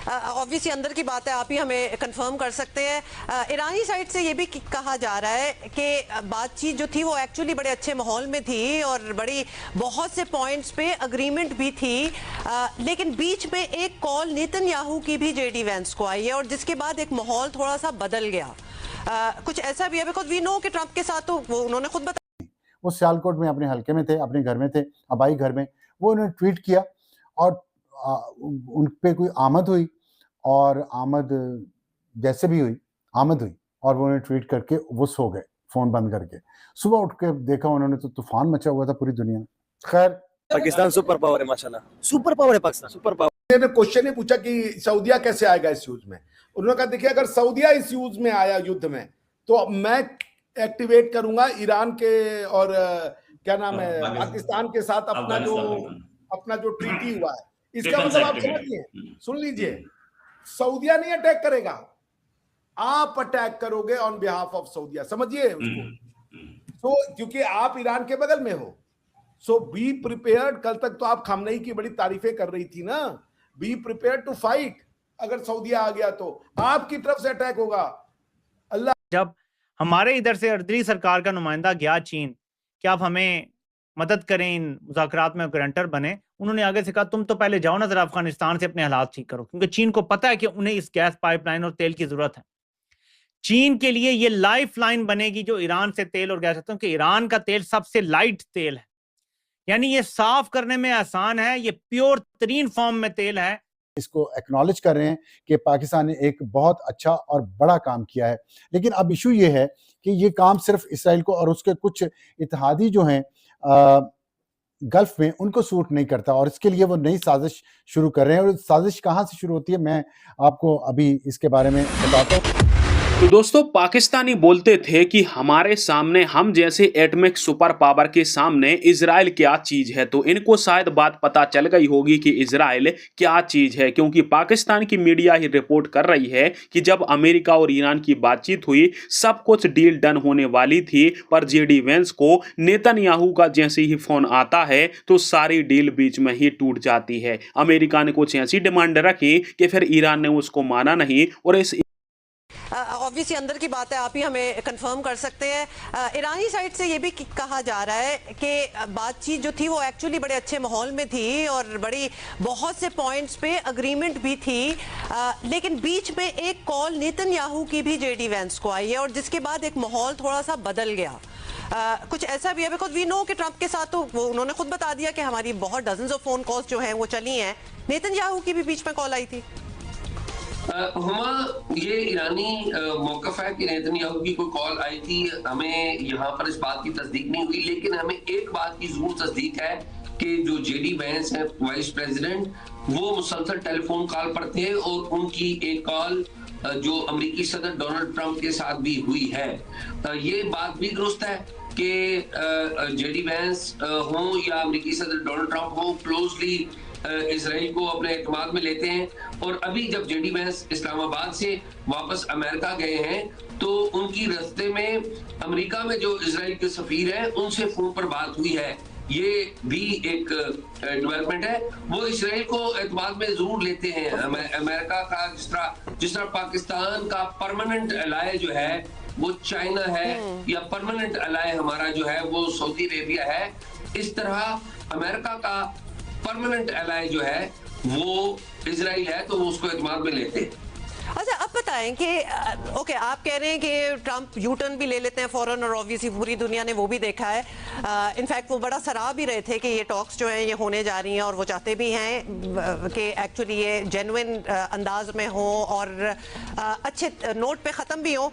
Obviously अंदर की बात है, आप ही हमें कंफर्म कर सकते हैं। ईरानी साइड से ये भी कहा जा रहा है कि बातचीत जो थी वो एक्चुअली बड़े अच्छे माहौल में थी और बड़ी बहुत से पॉइंट्स पे अग्रीमेंट भी थी, लेकिन बीच में एक कॉल नेतन्याहू की भी जेडी वैंस को आई है और जिसके बाद एक माहौल थोड़ा सा बदल गया। कुछ ऐसा भी है, बिकॉज वी नो कि ट्रंप के साथ तो वो उन्होंने खुद बताया, वो सियालकोट में अपने हल्के में थे, अपने घर में थे, आबाई घर में। वो उन्होंने ट्वीट किया और उन पे कोई आमद हुई और आमद जैसे भी हुई, आमद हुई और वो उन्होंने ट्वीट करके वो सो गए फ़ोन बंद करके। सुबह उठ के देखा उन्होंने तो तूफ़ान मचा हुआ था पूरी दुनिया में। खैर, पाकिस्तान सुपर पावर है माशाल्लाह, सुपर पावर है पाकिस्तान, सुपर पावर। ने क्वेश्चन ही पूछा कि सऊदिया कैसे आएगा इस यूज में। उन्होंने कहा देखिए अगर सऊदिया इस यूज में आया युद्ध में तो मैं एक्टिवेट करूंगा ईरान के और क्या नाम है पाकिस्तान के साथ अपना जो ट्रीटी हुआ है। इसका मतलब आप समझिए, सुन लीजिए, सऊदिया नहीं अटैक करेगा, आप अटैक करोगे ऑन बिहाफ ऑफ सऊदिया, समझिए उसको। तो क्योंकि आप ईरान के बगल में हो, सो बी प्रिपेयर्ड। कल तक तो आप खामनेई की बड़ी तारीफें कर रही थी ना, बी प्रिपेयर्ड टू फाइट। अगर सऊदिया आ गया तो आपकी तरफ से अटैक होगा। अल्लाह। जब हमारे इधर से अर्दली सरकार का नुमाइंदा गया चीन कि आप हमें मदद करें, इन मुज़ाकरात में गारंटर बने, उन्होंने आगे से कहा तुम तो पहले जाओ ना जरा अफगानिस्तान से अपने हालात ठीक करो, क्योंकि चीन को पता है कि उन्हें इस गैस पाइपलाइन और तेल की जरूरत है। चीन के लिए ये लाइफ लाइन बनेगी जो ईरान से तेल और गैस, क्योंकि ईरान का तेल सबसे लाइट तेल है, यानी ये साफ करने में आसान है, ये प्योर तरीन फॉर्म में तेल है। इसको एक्नॉलेज कर रहे हैं कि पाकिस्तान ने एक बहुत अच्छा और बड़ा काम किया है, लेकिन अब इशू ये है कि ये काम सिर्फ इसराइल को और उसके कुछ इत्तेहादी जो हैं गल्फ में उनको सूट नहीं करता और इसके लिए वो नई साजिश शुरू कर रहे हैं। और साजिश कहाँ से शुरू होती है मैं आपको अभी इसके बारे में बताता हूँ। तो दोस्तों, पाकिस्तानी बोलते थे कि हमारे सामने, हम जैसे एटॉमिक सुपर पावर के सामने इजराइल क्या चीज है। तो इनको शायद बात पता चल गई होगी कि इजराइल क्या चीज है, क्योंकि पाकिस्तान की मीडिया ही रिपोर्ट कर रही है कि जब अमेरिका और ईरान की बातचीत हुई, सब कुछ डील डन होने वाली थी, पर जेडी वेंस को नेतन्याहू का जैसे ही फोन आता है तो सारी डील बीच में ही टूट जाती है। अमेरिका ने कुछ ऐसी डिमांड रखी कि फिर ईरान ने उसको माना नहीं और इस ऑब्वियसली अंदर की बात है, आप ही हमें कंफर्म कर सकते हैं। ईरानी साइड से ये भी कहा जा रहा है कि बातचीत जो थी वो एक्चुअली बड़े अच्छे माहौल में थी और बड़ी बहुत से पॉइंट्स पे अग्रीमेंट भी थी, लेकिन बीच में एक कॉल नेतन्याहू की भी जेडी वैंस को आई है और जिसके बाद एक माहौल थोड़ा सा बदल गया। कुछ ऐसा भी है, बिकॉज वी नो कि ट्रंप के साथ तो वो उन्होंने खुद बता दिया कि हमारी बहुत डजन्स ऑफ फोन कॉल्स जो हैं वो चली हैं। नेतन्याहू की भी बीच में कॉल आई थी। हुमा, ये ईरानी मौकफ है कि नेतन्याहू की कोई कॉल आई थी, हमें यहाँ पर इस बात की तस्दीक नहीं हुई, लेकिन हमें एक बात की जरूर तस्दीक है कि जो जेडी वैंस है वाइस प्रेसिडेंट, वो मुसलसल टेलीफोन कॉल पढ़ते हैं और उनकी एक कॉल जो अमेरिकी सदर डोनाल्ड ट्रंप के साथ भी हुई है। ये बात भी दुरुस्त है कि जेडी वैंस हो या अमेरिकी सदर डोनाल्ड ट्रंप हो, क्लोजली इसराइल को अपने एतमाद में लेते हैं। और अभी जब जेडी वैंस इस्लामाबाद से वापस अमेरिका गए हैं तो उनकी रास्ते में अमेरिका में जो इसराइल के सफीर हैं उनसे फोन पर बात हुई है। ये भी एक डेवलपमेंट है। वो इसराइल को एतमाद में जरूर लेते हैं। अमेरिका का जिस तरह पाकिस्तान का परमानेंट अलाय जो है वो चाइना है, या परमानेंट अलाय हमारा जो है वो सऊदी अरेबिया है, इस तरह अमेरिका का परमानेंट अलाय जो है वो इजराइल है, तो वो उसको एतमाद में लेते हैं। अच्छा, अब बताएं कि ओके, आप कह रहे हैं कि ट्रंप यू टर्न भी ले लेते हैं फौरन और ऑब्वियसली पूरी दुनिया ने वो भी देखा है। इनफैक्ट वो बड़ा सराह भी रहे थे कि ये टॉक्स जो हैं ये होने जा रही हैं और वो चाहते भी हैं कि एक्चुअली ये जेन्युइन अंदाज में हो और अच्छे नोट पे ख़त्म भी हो।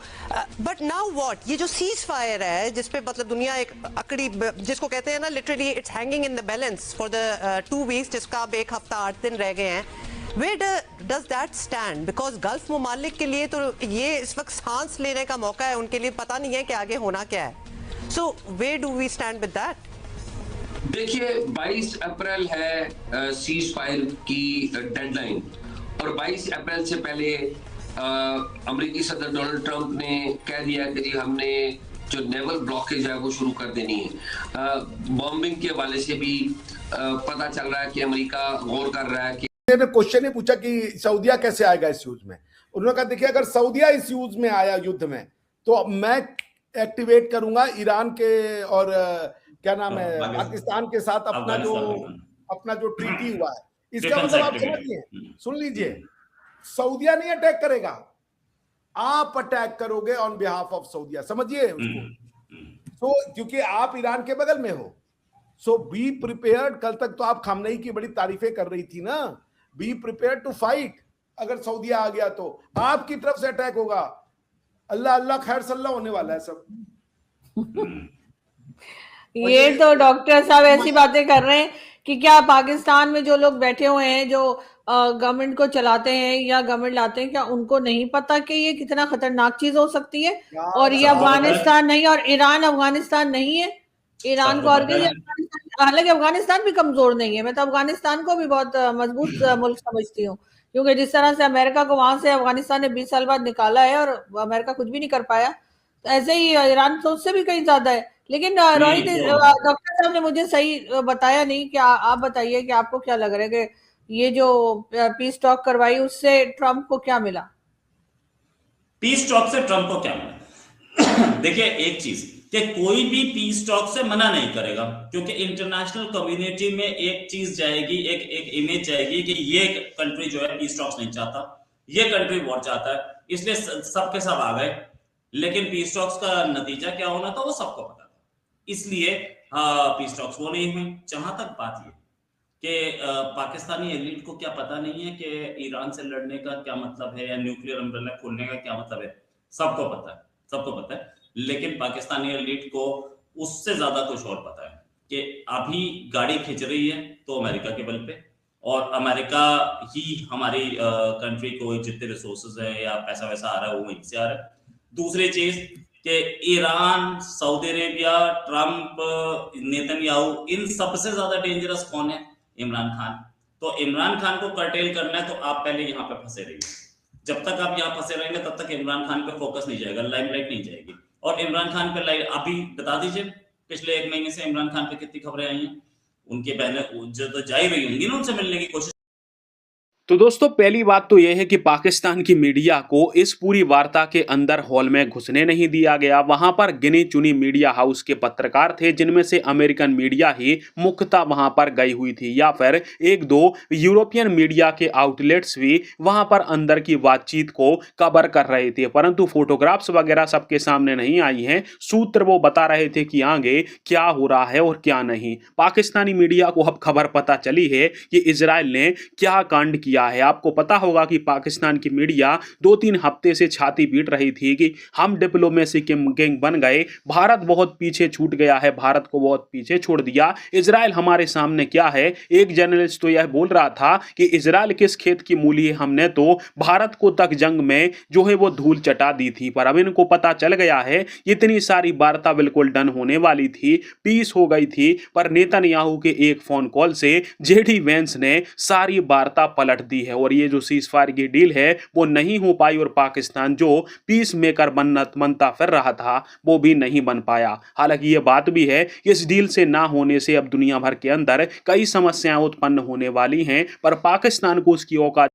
बट नाउ व्हाट, ये जो सीज फायर है जिस पे मतलब दुनिया एक अकड़ी, जिसको कहते हैं ना literally it's hanging in the balance for the 2 weeks, जिसका अब एक हफ्ता 8 दिन रह गए हैं, Where does that stand? Because gulf ममालिक के लिए तो ये इस वक्त सांस लेने का मौका है, उनके लिए पता नहीं है कि आगे होना क्या है। So where do we stand with that? देखिए, 22 अप्रैल है सीज फायर की डेडलाइन और 22 अप्रैल से पहले अमेरिकी सदर डोनाल्ड ट्रंप ने कह दिया कि जी हमने जो नेवल ब्लॉकेज है वो शुरू कर देनी है। बॉम्बिंग के हवाले से भी पता चल रहा है कि अमेरिका गौर कर रहा है कि ने क्वेश्चन ही पूछा कि सऊदिया कैसे आएगा इस यूज में। उन्होंने कहा देखिए अगर सऊदिया इस यूज में आया युद्ध में तो मैं एक्टिवेट करूंगा ईरान के और क्या नाम है पाकिस्तान के साथ अपना जो ट्रीटी हुआ है। इसका मतलब आप समझिए, सुन लीजिए, सऊदिया नहीं अटैक करेगा, आप अटैक करोगे ऑन बिहाफ ऑफ सऊदिया, समझिए उसको। तो क्योंकि आप ईरान के बगल में हो, सो बी प्रिपेयर्ड। कल तक तो आप खामनेई की बड़ी तारीफें कर रही थी ना, बी प्रिपेयर्ड टू फाइट। अगर सऊदिया आ गया तो आपकी तरफ से अटैक होगा। अल्लाह अल्लाह खैर सल्ला होने वाला है सब। ये तो डॉक्टर साहब ऐसी बातें कर रहे हैं कि क्या पाकिस्तान में जो लोग बैठे हुए हैं, जो गवर्नमेंट को चलाते हैं या गवर्नमेंट लाते हैं, क्या उनको नहीं पता कि ये कितना खतरनाक चीज हो सकती है? और ये अफगानिस्तान नहीं, और ईरान अफगानिस्तान नहीं है। ईरान को और हालांकि अफगानिस्तान भी कमजोर नहीं है, मैं तो अफगानिस्तान को भी बहुत मजबूत मुल्क समझती हूँ, क्योंकि जिस तरह से अमेरिका को वहां से अफगानिस्तान ने 20 साल बाद निकाला है और अमेरिका कुछ भी नहीं कर पाया, तो ऐसे ही ईरान तो उससे भी कहीं ज्यादा है। लेकिन रोहित, डॉक्टर साहब ने मुझे सही बताया नहीं कि आप बताइए कि आपको क्या लग रहा है कि ये जो पीस टॉक करवाई उससे ट्रंप को क्या मिला? पीस टॉक से ट्रंप को क्या मिला? देखिए एक चीज कि कोई भी पीस टॉक से मना नहीं करेगा, क्योंकि इंटरनेशनल कम्युनिटी में एक चीज जाएगी, एक इमेज जाएगी कि ये कंट्री जो है पीस टॉक्स नहीं चाहता, ये कंट्री वॉर चाहता है, इसलिए सबके सब आ गए। लेकिन पीस टॉक्स का नतीजा क्या होना था वो सबको पता था, इसलिए पीस टॉक्स वो नहीं हुई। जहां तक बात ये कि पाकिस्तानी एलिट को क्या पता नहीं है कि ईरान से लड़ने का क्या मतलब है या न्यूक्लियर अम्ब्रेला खोलने का क्या मतलब है, सबको पता है, सबको पता है। लेकिन पाकिस्तानी एलिट को उससे ज्यादा कुछ और पता है कि अभी गाड़ी खिंच रही है तो अमेरिका के बल पे, और अमेरिका ही हमारी कंट्री को जितने रिसोर्सेज है या पैसा वैसा आ रहा है वो वहीं से आ रहा है। दूसरी चीज कि Iran, Saudi Arabia, Trump, Netanyahu, इन सबसे ज्यादा डेंजरस कौन है? इमरान खान। तो इमरान खान को कर्टेल करना है तो आप पहले यहाँ पे फंसे रहिए। जब तक आप यहाँ फंसे रहेंगे तब तक इमरान खान पे फोकस नहीं जाएगा, लाइमलाइट नहीं जाएगी। और इमरान खान पे अभी बता दीजिए पिछले 1 महीने से इमरान खान पे कितनी खबरें आई हैं? उनकी बहनें जो तो जा ही रही होंगी ना उनसे मिलने की कोशिश। तो दोस्तों पहली बात तो यह है कि पाकिस्तान की मीडिया को इस पूरी वार्ता के अंदर हॉल में घुसने नहीं दिया गया। वहां पर गिनी चुनी मीडिया हाउस के पत्रकार थे, जिनमें से अमेरिकन मीडिया ही मुख्यतः वहां पर गई हुई थी, या फिर 1-2 यूरोपियन मीडिया के आउटलेट्स भी वहां पर अंदर की बातचीत को कवर कर रहे थे। परंतु फोटोग्राफ्स वगैरह सबके सामने नहीं आई हैं। सूत्र वो बता रहे थे कि आगे क्या हो रहा है और क्या नहीं। पाकिस्तानी मीडिया को अब खबर पता चली है कि इजराइल ने क्या कांड किया है। आपको पता होगा कि पाकिस्तान की मीडिया 2-3 हफ्ते से छाती पीट रही थी कि हम डिप्लोमेसी के किंग बन गए, भारत बहुत पीछे छूट गया है, भारत को बहुत पीछे छोड़ दिया, इजराइल हमारे सामने क्या है। एक जर्नलिस्ट तो यह बोल रहा था कि इजराइल किस खेत की मूली है, हमने तो भारत को तक जंग में जो है वो धूल चटा दी थी। पर अब इनको पता चल गया है इतनी सारी वार्ता बिल्कुल डन होने वाली थी, पीस हो गई थी, पर नेतन्याहू के एक फोन कॉल से जेडी वेंस ने सारी वार्ता पलट दी है और ये जो सीजफायर की डील है वो नहीं हो पाई और पाकिस्तान जो पीस मेकर बनता फिर रहा था वो भी नहीं बन पाया। हालांकि ये बात भी है इस डील से ना होने से अब दुनिया भर के अंदर कई समस्याएं उत्पन्न होने वाली हैं, पर पाकिस्तान को उसकी औकात